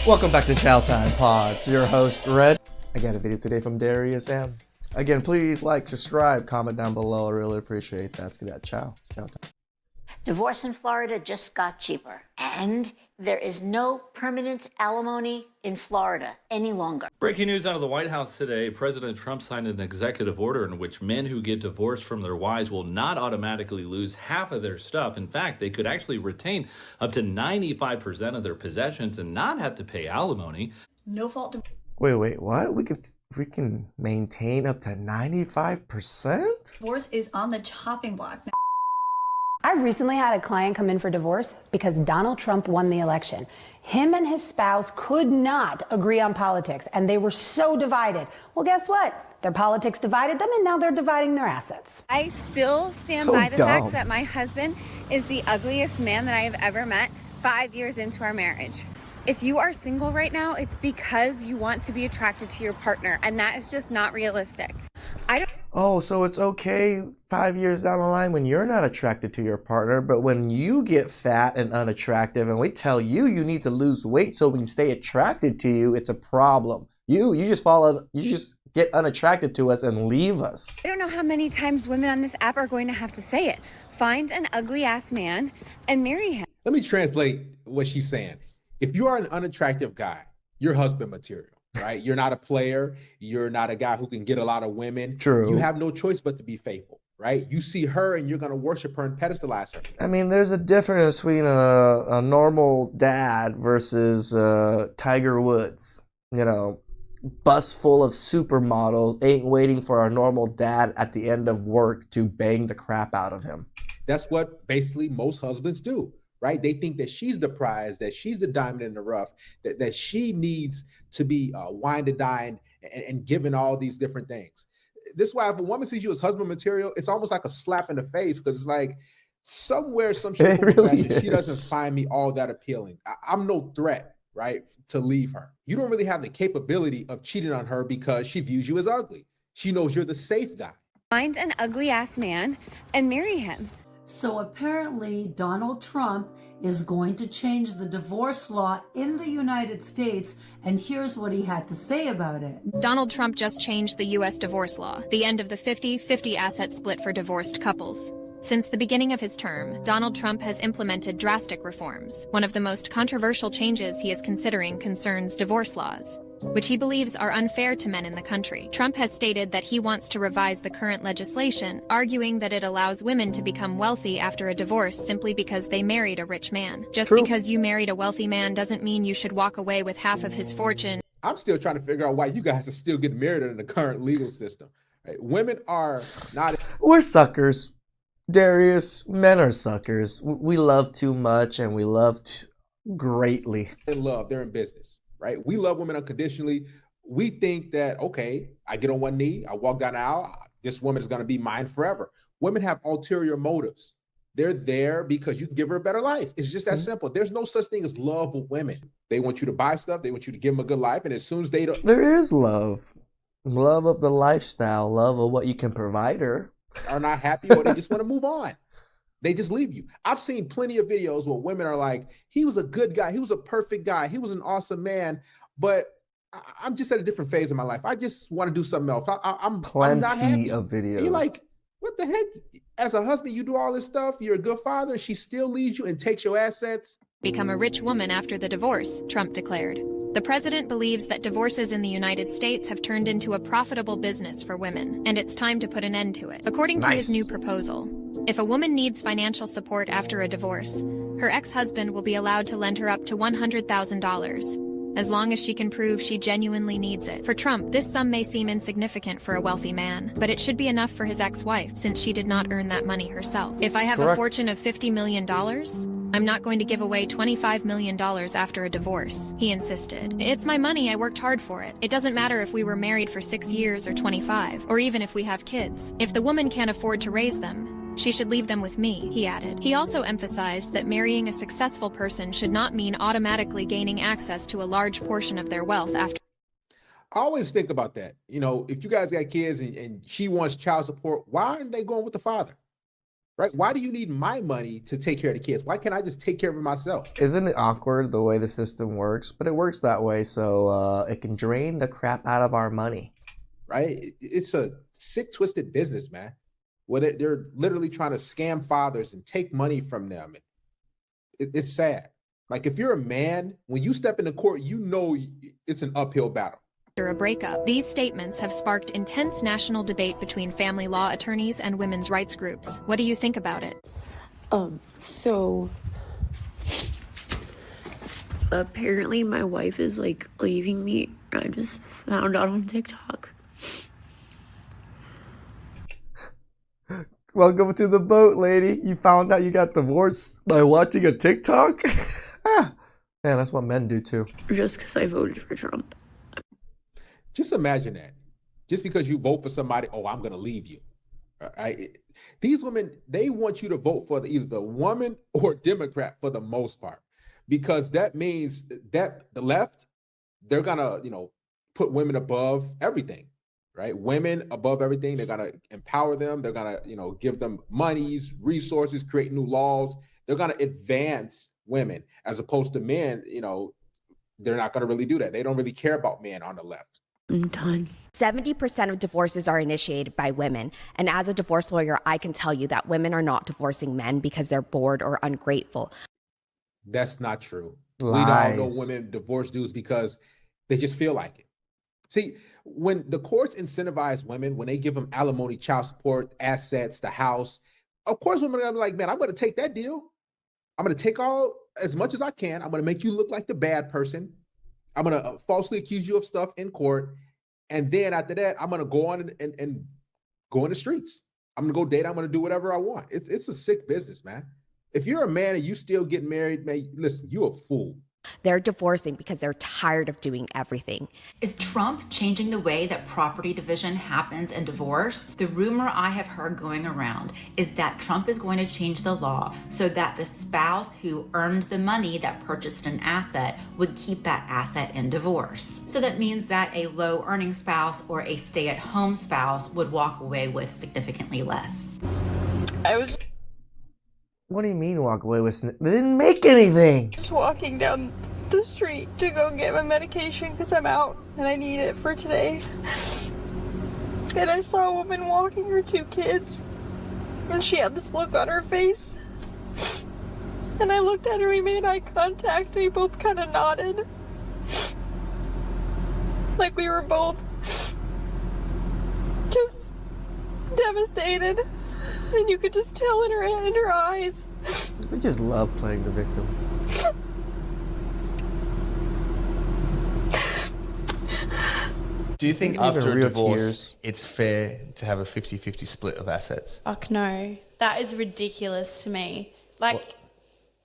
Welcome back to TheChowTimePod. It's your host, Red. I got a video today from Darius M. Again, please like, subscribe, comment down below. I really appreciate that. Let's get that. Ciao. Ciao. Divorce in Florida just got cheaper, and there is no permanent alimony in Florida any longer. Breaking news out of the White House today. President Trump signed an executive order in which men who get divorced from their wives will not automatically lose half of their stuff. In fact, they could actually retain up to 95% of their possessions and not have to pay alimony. No fault. Wait, what? We can maintain up to 95%? Divorce is on the chopping block now. I recently had a client come in for divorce because Donald Trump won the election. Him and his spouse could not agree on politics, and they were so divided. Well, guess what? Their politics divided them, and now they're dividing their assets. I still stand So by the dumb. fact that my husband is the ugliest man that I have ever met 5 years into our marriage. If you are single right now, it's because you want to be attracted to your partner, and that is just not realistic. Oh, so it's okay 5 years down the line when you're not attracted to your partner, but when you get fat and unattractive and we tell you you need to lose weight so we can stay attracted to you, it's a problem. You just get unattracted to us and leave us. I don't know how many times women on this app are going to have to say it. Find an ugly ass man and marry him. Let me translate what she's saying. If you are an unattractive guy, you're husband material, right? You're not a player. You're not a guy who can get a lot of women. True. You have no choice but to be faithful, right? You see her and you're going to worship her and pedestalize her. I mean, there's a difference between a normal dad versus Tiger Woods. You know, bus full of supermodels ain't waiting for a normal dad at the end of work to bang the crap out of him. That's what basically most husbands do, right? They think that she's the prize, that she's the diamond in the rough, that she needs to be wined and dined and given all these different things. This is why if a woman sees you as husband material, it's almost like a slap in the face, because it's like somewhere, some shape or fashion, she doesn't find me all that appealing. I'm no threat, right, to leave her. You don't really have the capability of cheating on her because she views you as ugly. She knows you're the safe guy. Find an ugly ass man and marry him. So apparently Donald Trump is going to change the divorce law in the United States, and here's what he had to say about it. Donald Trump just changed the U.S. divorce law, the end of the 50-50 asset split for divorced couples. Since the beginning of his term, Donald Trump has implemented drastic reforms. One of the most controversial changes he is considering concerns divorce laws, which he believes are unfair to men in the country. Trump has stated that he wants to revise the current legislation, arguing that it allows women to become wealthy after a divorce simply because they married a rich man. Just because you married a wealthy man doesn't mean you should walk away with half of his fortune. I'm still trying to figure out why you guys are still getting married in the current legal system. Right? Women are not... We're suckers. Darius, men are suckers. We love too much and we love greatly. in love, they're in business, right? We love women unconditionally. We think that, okay, I get on one knee, I walk down the aisle, this woman is going to be mine forever. Women have ulterior motives. They're there because you can give her a better life. It's just that simple. There's no such thing as love with women. They want you to buy stuff. They want you to give them a good life. And as soon as they don't... There is love. Love of the lifestyle. Love of what you can provide her. Are not happy, or they just want to move on. They just leave you. I've seen plenty of videos where women are like, he was a good guy. He was a perfect guy. He was an awesome man. But I'm just at a different phase of my life. I just want to do something else. I'm not happy. Of videos. And you're like, what the heck? As a husband, you do all this stuff. You're a good father. And she still leaves you and takes your assets. Become a rich woman after the divorce, Trump declared. The president believes that divorces in the United States have turned into a profitable business for women, and it's time to put an end to it. According to his new proposal, if a woman needs financial support after a divorce, her ex-husband will be allowed to lend her up to $100,000, as long as she can prove she genuinely needs it. For Trump, this sum may seem insignificant for a wealthy man, but it should be enough for his ex-wife, since she did not earn that money herself. If I have a fortune of $50 million, I'm not going to give away $25 million after a divorce, he insisted. It's my money, I worked hard for it. It doesn't matter if we were married for 6 years or 25, or even if we have kids. If the woman can't afford to raise them, she should leave them with me, he added. He also emphasized that marrying a successful person should not mean automatically gaining access to a large portion of their wealth after. I always think about that. You know, if you guys got kids and she wants child support, why aren't they going with the father? right? Why do you need my money to take care of the kids? Why can't I just take care of it myself? Isn't it awkward the way the system works? But it works that way, so it can drain the crap out of our money. Right? It's a sick, twisted business, man. They're literally trying to scam fathers and take money from them. It's sad. Like, if you're a man, when you step into court, you know it's an uphill battle. After a breakup, these statements have sparked intense national debate between family law attorneys and women's rights groups. What do you think about it? So apparently my wife is like leaving me. I just found out on TikTok. Welcome to the boat, lady. You found out you got divorced by watching a TikTok? Man, that's what men do too. Just because I voted for Trump. Just imagine that. Just because you vote for somebody, oh, I'm going to leave you. These women, they want you to vote for either the woman or Democrat for the most part, because that means that the left, they're going to, put women above everything, right? Women above everything. They're going to empower them. They're going to, give them monies, resources, create new laws. They're going to advance women, as opposed to men. They're not going to really do that. They don't really care about men on the left. I'm done. 70% of divorces are initiated by women. And as a divorce lawyer, I can tell you that women are not divorcing men because they're bored or ungrateful. That's not true. Lies. We don't know women divorce dudes because they just feel like it. See, when the courts incentivize women, when they give them alimony, child support, assets, the house, of course women are gonna be like, man, I'm going to take that deal. I'm going to take as much as I can. I'm going to make you look like the bad person. I'm going to falsely accuse you of stuff in court. And then after that, I'm going to go on and go in the streets. I'm going to go date. I'm going to do whatever I want. It's a sick business, man. If you're a man and you still get married, man, listen, you're a fool. They're divorcing because they're tired of doing everything. Is Trump changing the way that property division happens in divorce? The rumor I have heard going around is that Trump is going to change the law so that the spouse who earned the money that purchased an asset would keep that asset in divorce. So that means that a low earning spouse or a stay-at-home spouse would walk away with significantly less. What do you mean walk away with? They didn't make anything. Just walking down the street to go get my medication because I'm out and I need it for today. And I saw a woman walking her 2 kids and she had this look on her face. And I looked at her, we made eye contact, and we both kind of nodded. Like we were both just devastated. And you could just tell in her eyes. We just love playing the victim. Do you think Even after a real divorce, tears. it's fair to have a 50-50 split of assets? Fuck no. That is ridiculous to me.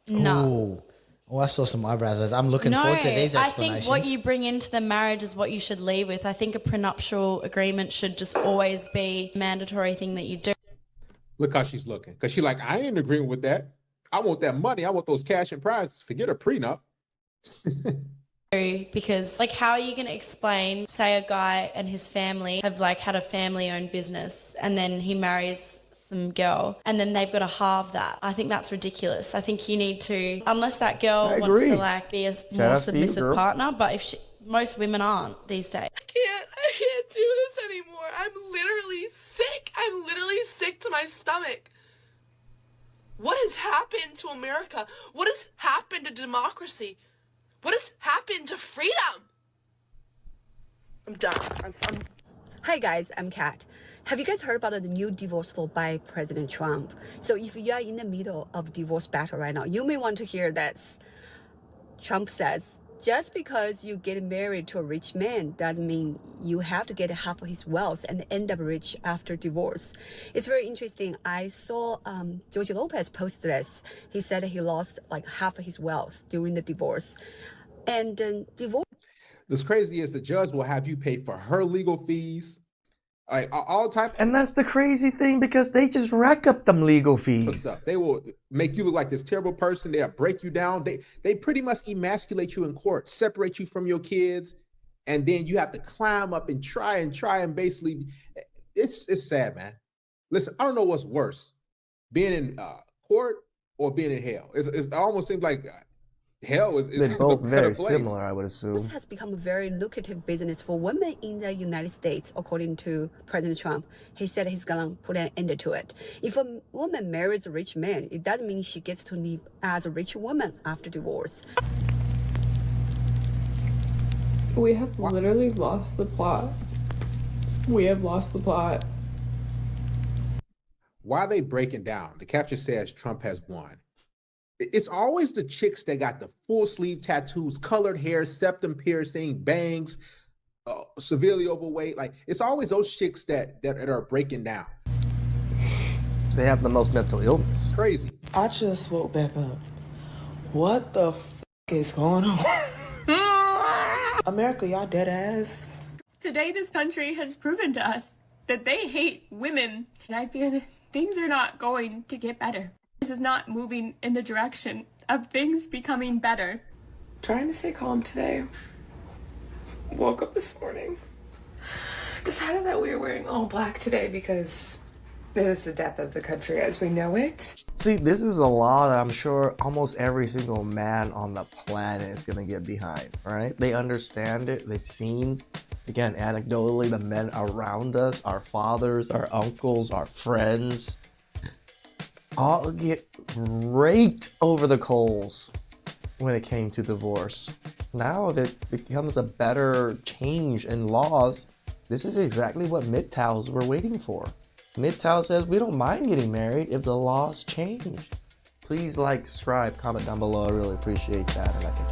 No. Ooh. Oh, I saw some eyebrows. I'm looking forward to these I explanations. think what you bring into the marriage is what you should leave with. I think a prenuptial agreement should just always be a mandatory thing that you do. Look how she's looking. Because she's like, I ain't agreeing with that. I want that money. I want those cash and prizes. Forget a prenup. Because how are you going to explain, say a guy and his family have had a family-owned business and then he marries some girl and then they've got to halve that? I think that's ridiculous. I think you need to, unless that girl wants to be a more submissive partner, but if most women aren't these days. I can't do this anymore. I'm literally sick. I'm literally sick to my stomach. What has happened to America? What has happened to democracy? What has happened to freedom? I'm done. Hi guys, I'm Kat. Have you guys heard about the new divorce law by President Trump? So if you are in the middle of divorce battle right now, you may want to hear this. Trump says, just because you get married to a rich man doesn't mean you have to get half of his wealth and end up rich after divorce. It's very interesting. I saw George Lopez post this. He said he lost half of his wealth during the divorce. And divorce. What's crazy is the judge will have you pay for her legal fees. All type. And that's the crazy thing, because they just rack up them legal fees. Stuff. They will make you look like this terrible person. They'll break you down. They pretty much emasculate you in court, separate you from your kids, and then you have to climb up and try and basically, it's sad, man. Listen, I don't know what's worse, being in court or being in hell. It almost seems like hell is They're both a better very place. similar, I would assume. This has become a very lucrative business for women in the United States, according to President Trump. He said he's gonna put an end to it. If a woman marries a rich man, it doesn't mean she gets to live as a rich woman after divorce. We have literally lost the plot. We have lost the plot. Why are they breaking down? The caption says Trump has won. It's always the chicks that got the full sleeve tattoos, colored hair, septum piercing, bangs, severely overweight. Like, it's always those chicks that are breaking down. They have the most mental illness. Crazy. I just woke back up. What the is going on? America, y'all dead ass. Today, this country has proven to us that they hate women. And I fear that things are not going to get better. This is not moving in the direction of things becoming better. Trying to stay calm today. Woke up this morning. Decided that we were wearing all black today because it is the death of the country as we know it. See, this is a law that I'm sure almost every single man on the planet is going to get behind, right? They understand it. They've seen, again, anecdotally, the men around us, our fathers, our uncles, our friends, all get raked over the coals when it came to divorce. Now, if it becomes a better change in laws, this is exactly what MGTOWs were waiting for. MGTOW says we don't mind getting married if the laws change. Please like, subscribe, comment down below. I really appreciate that, and I can